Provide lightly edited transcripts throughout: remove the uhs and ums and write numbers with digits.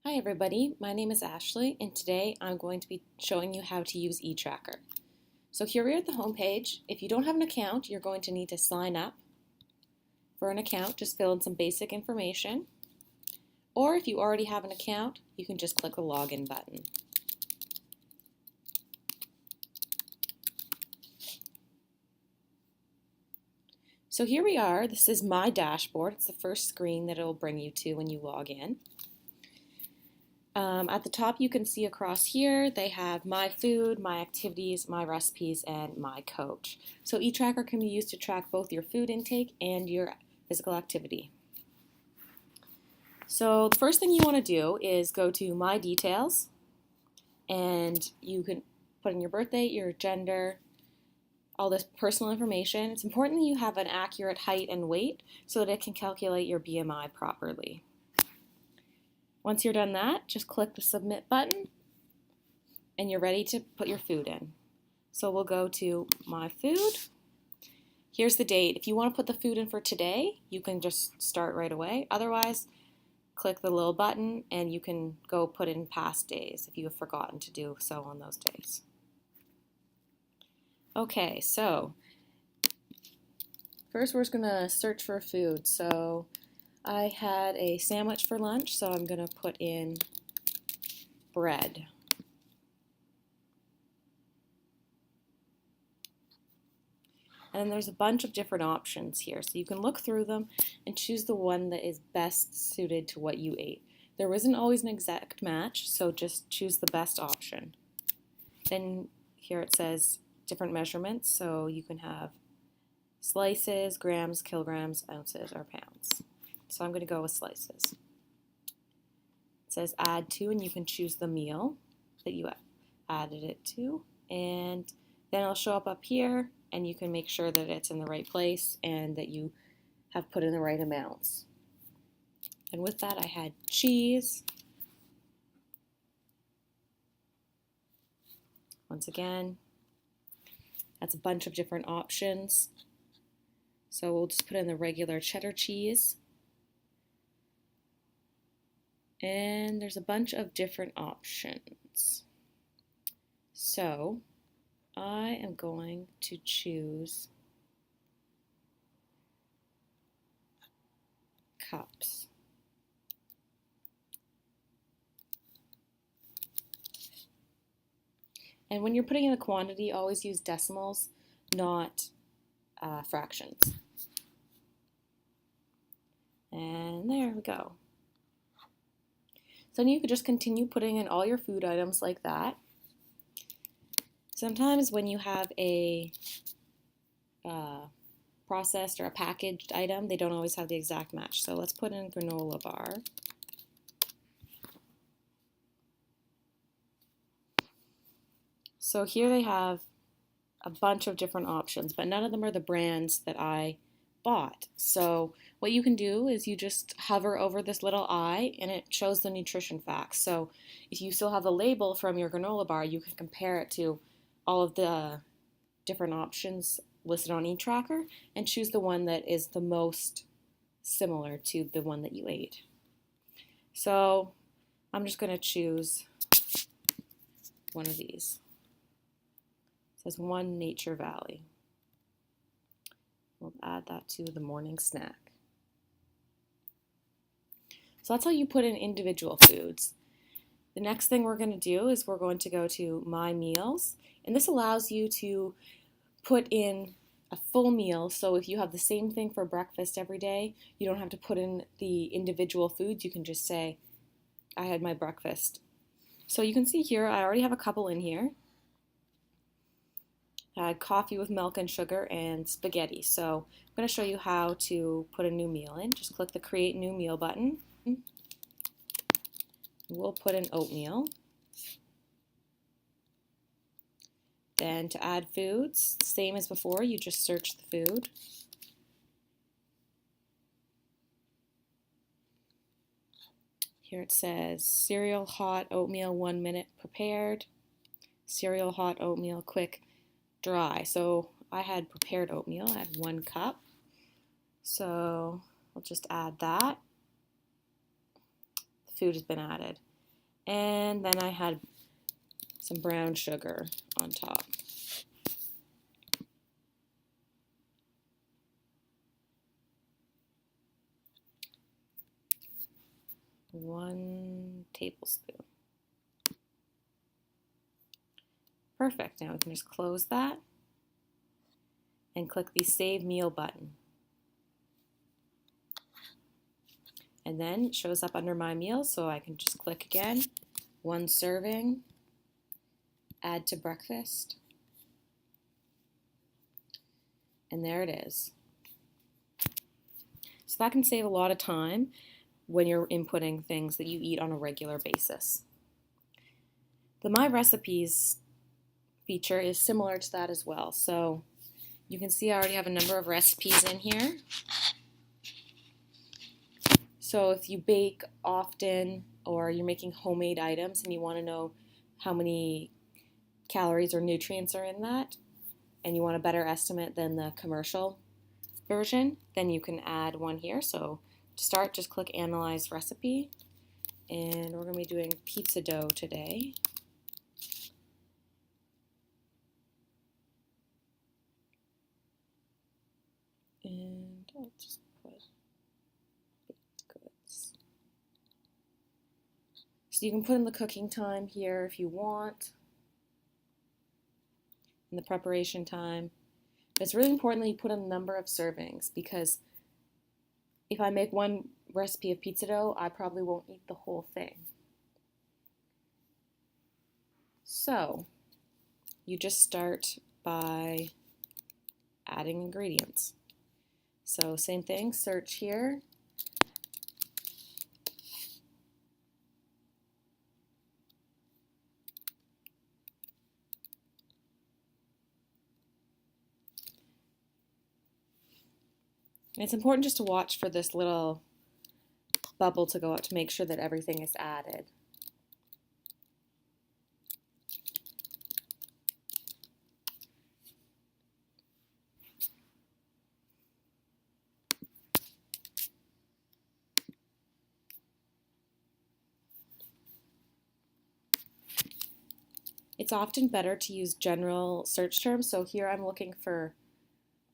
Hi everybody, my name is Ashley and today I'm going to be showing you how to use EaTracker. So here we are at the home page. If you don't have an account, you're going to need to sign up for an account. Just fill in some basic information. Or if you already have an account, you can just click the login button. So here we are. This is my dashboard. It's the first screen that it will bring you to when you log in. At the top you can see across here they have my food, my activities, my recipes, and my coach. So EaTracker can be used to track both your food intake and your physical activity. So the first thing you want to do is go to My Details, and you can put in your birthday, your gender, all this personal information. It's important that you have an accurate height and weight so that it can calculate your BMI properly. Once you're done that, just click the Submit button and you're ready to put your food in. So we'll go to My Food. Here's the date. If you want to put the food in for today, you can just start right away. Otherwise, click the little button and you can go put in past days if you have forgotten to do so on those days. Okay, so first we're just going to search for food. So I had a sandwich for lunch, so I'm going to put in bread. And then there's a bunch of different options here, so you can look through them and choose the one that is best suited to what you ate. There isn't always an exact match, so just choose the best option. Then here it says different measurements, so you can have slices, grams, kilograms, ounces, or pounds. So I'm going to go with slices. It says add to, and you can choose the meal that you added it to, and then it'll show up here, and you can make sure that it's in the right place and that you have put in the right amounts. And with that, I had cheese. Once again, that's a bunch of different options. So we'll just put in the regular cheddar cheese. And there's a bunch of different options. So I am going to choose cups. And when you're putting in a quantity, always use decimals, not fractions. And there we go. So then you could just continue putting in all your food items like that. Sometimes when you have a processed or a packaged item, they don't always have the exact match. So let's put in granola bar. So here they have a bunch of different options, but none of them are the brands that I bought. So what you can do is you just hover over this little eye and it shows the nutrition facts. So if you still have the label from your granola bar, you can compare it to all of the different options listed on EaTracker and choose the one that is the most similar to the one that you ate. So I'm just going to choose one of these. It says One Nature Valley. We'll add that to the morning snack. So that's how you put in individual foods. The next thing we're going to do is we're going to go to My Meals, and this allows you to put in a full meal. So if you have the same thing for breakfast every day, you don't have to put in the individual foods. You can just say, I had my breakfast. So you can see here, I already have a couple in here. I had coffee with milk and sugar and spaghetti. So I'm going to show you how to put a new meal in. Just click the Create New Meal button. We'll put in oatmeal. Then to add foods, same as before, you just search the food. Here it says cereal hot oatmeal 1 minute prepared, cereal hot oatmeal quick dry. So I had prepared oatmeal, I had 1 cup. So I'll just add that. The food has been added. And then I had some brown sugar on top. One tablespoon. Perfect. Now we can just close that and click the Save Meal button. And then it shows up under My Meal, so I can just click again. 1 serving, add to breakfast, and there it is. So that can save a lot of time when you're inputting things that you eat on a regular basis. The My Recipes feature is similar to that as well. So you can see I already have a number of recipes in here. So if you bake often or you're making homemade items and you want to know how many calories or nutrients are in that, and you want a better estimate than the commercial version, then you can add one here. So to start, just click Analyze Recipe, and we're going to be doing pizza dough today. And I'll just put baked goods. So you can put in the cooking time here if you want, and the preparation time. But it's really important that you put in the number of servings, because if I make one recipe of pizza dough, I probably won't eat the whole thing. So you just start by adding ingredients. So same thing, search here. And it's important just to watch for this little bubble to go up to make sure that everything is added. It's often better to use general search terms. So here I'm looking for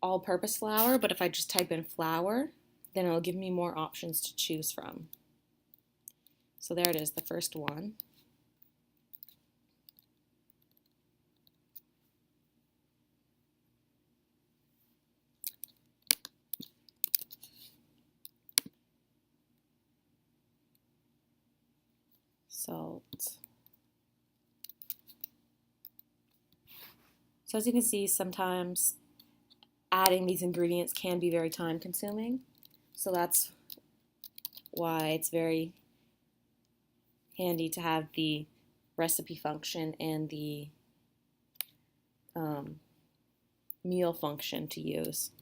all-purpose flour, but if I just type in flour, then it'll give me more options to choose from. So there it is, the first one. Salt. So as you can see, sometimes adding these ingredients can be very time consuming. So that's why it's very handy to have the recipe function and the meal function to use.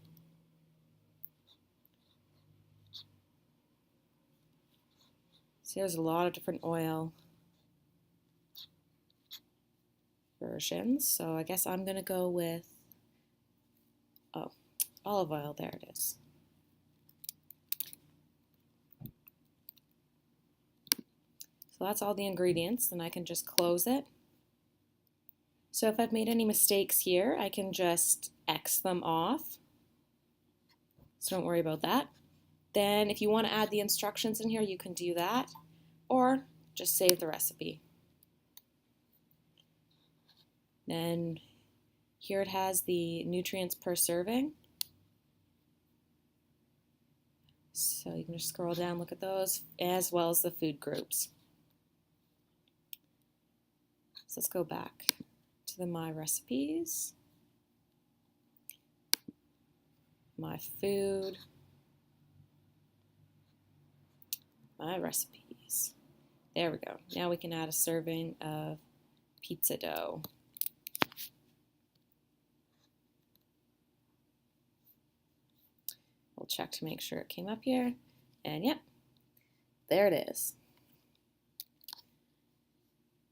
So there's a lot of different oil versions. So I guess I'm going to go with, olive oil. There it is. So that's all the ingredients, and I can just close it. So if I've made any mistakes here, I can just X them off. So don't worry about that. Then if you want to add the instructions in here, you can do that, or just save the recipe. Then here it has the nutrients per serving. So you can just scroll down, look at those, as well as the food groups. So let's go back to the My Recipes, My Food, My Recipes. There we go. Now we can add a serving of pizza dough. We'll check to make sure it came up here, and yep, there it is.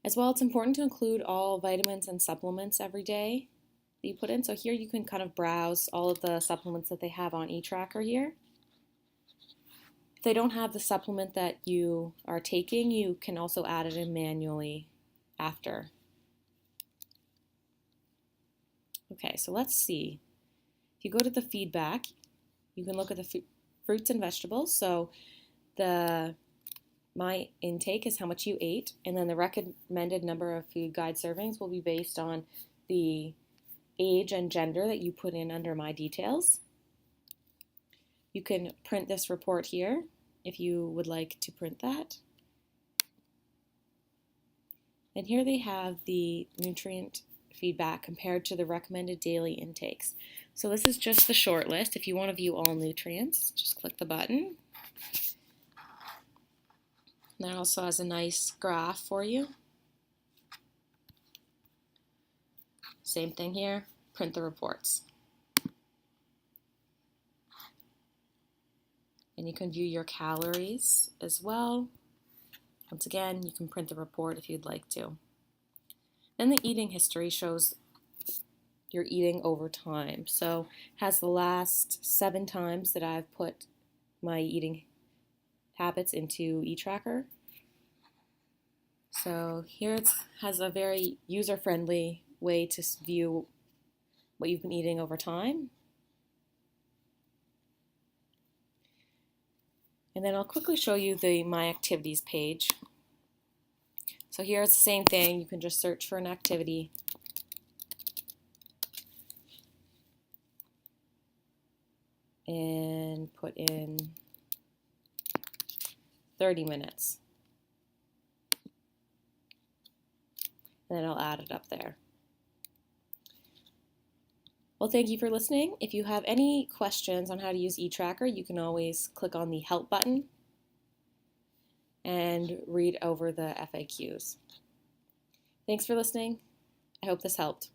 As well, it's important to include all vitamins and supplements every day that you put in. So here you can kind of browse all of the supplements that they have on EaTracker here. they don't have the supplement that you are taking, you can also add it in manually after. Okay, so let's see. If you go to the feedback, you can look at the fruits and vegetables. So my intake is how much you ate, and then the recommended number of food guide servings will be based on the age and gender that you put in under my details. You can print this report here if you would like to print that. And here they have the nutrient feedback compared to the recommended daily intakes. So this is just the short list. If you want to view all nutrients, just click the button. And that also has a nice graph for you. Same thing here, print the reports. And you can view your calories as well. Once again, you can print the report if you'd like to. Then the eating history shows your eating over time. So it has the last 7 times that I've put my eating habits into EaTracker. So here it has a very user-friendly way to view what you've been eating over time. And then I'll quickly show you the My Activities page. So here it's the same thing. You can just search for an activity. And put in 30 minutes. And then I'll add it up there. Well, thank you for listening. If you have any questions on how to use EaTracker, you can always click on the Help button and read over the FAQs. Thanks for listening. I hope this helped.